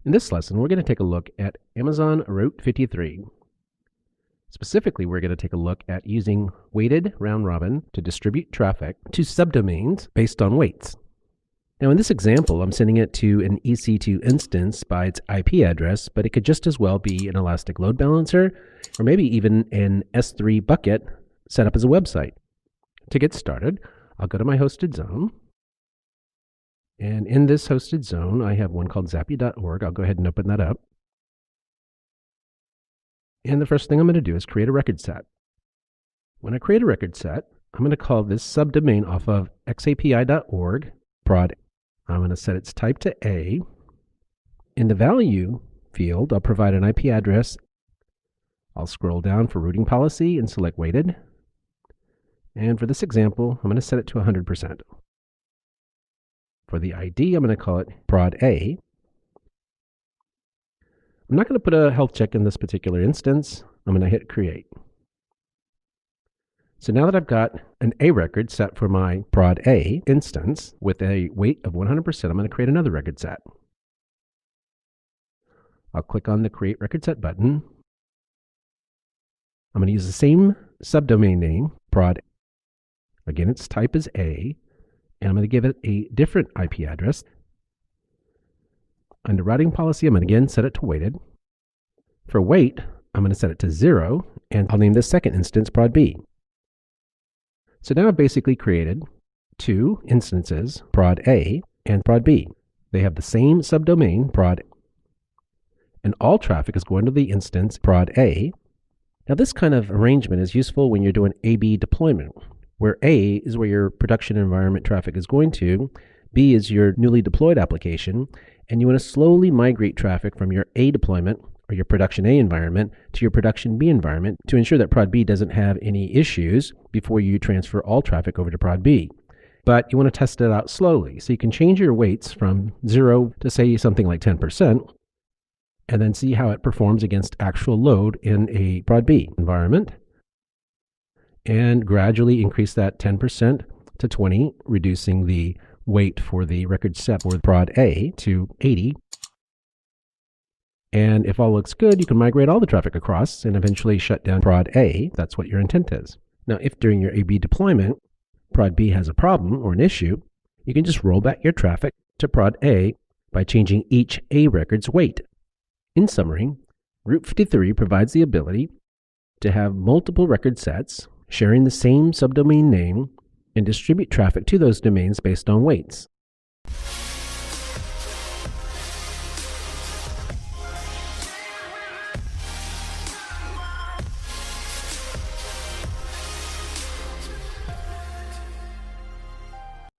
In this lesson, we're going to take a look at Amazon Route 53. Specifically, we're going to take a look at using weighted round robin to distribute traffic to subdomains based on weights. Now, in this example, I'm sending it to an EC2 instance by its IP address, but it could just as well be an elastic load balancer or maybe even an S3 bucket set up as a website. To get started, I'll go to my hosted zone. And in this hosted zone, I have one called zappy.org. I'll go ahead and open that up. And the first thing I'm going to do is create a record set. When I create a record set, I'm going to call this subdomain off of xapi.org prod. I'm going to set its type to A. In the value field, I'll provide an IP address. I'll scroll down for routing policy and select weighted. And for this example, I'm going to set it to 100%. For the ID, I'm going to call it prod A. I'm not going to put a health check in this particular instance. I'm going to hit create. So now that I've got an A record set for my prod A instance with a weight of 100%, I'm going to create another record set. I'll click on the create record set button. I'm going to use the same subdomain name, prod. Again, its type is A. And I'm going to give it a different IP address. Under routing policy, I'm going to again set it to weighted. For weight, I'm going to set it to 0, and I'll name this second instance prod B. So now I've basically created two instances, prod A and prod B. They have the same subdomain, prod, and all traffic is going to the instance prod A. Now this kind of arrangement is useful when you're doing A/B deployment, where A is where your production environment traffic is going to, B is your newly deployed application, and you want to slowly migrate traffic from your A deployment or your production A environment to your production B environment to ensure that prod B doesn't have any issues before you transfer all traffic over to prod B. But you want to test it out slowly, so you can change your weights from 0 to say something like 10%, and then see how it performs against actual load in a prod B environment, and gradually increase that 10% to 20, reducing the weight for the record set for prod A to 80. And if all looks good, you can migrate all the traffic across and eventually shut down prod A. That's what your intent is. Now, if during your A/B deployment, prod B has a problem or an issue, you can just roll back your traffic to prod A by changing each A record's weight. In summary, Route 53 provides the ability to have multiple record sets sharing the same subdomain name, and distribute traffic to those domains based on weights.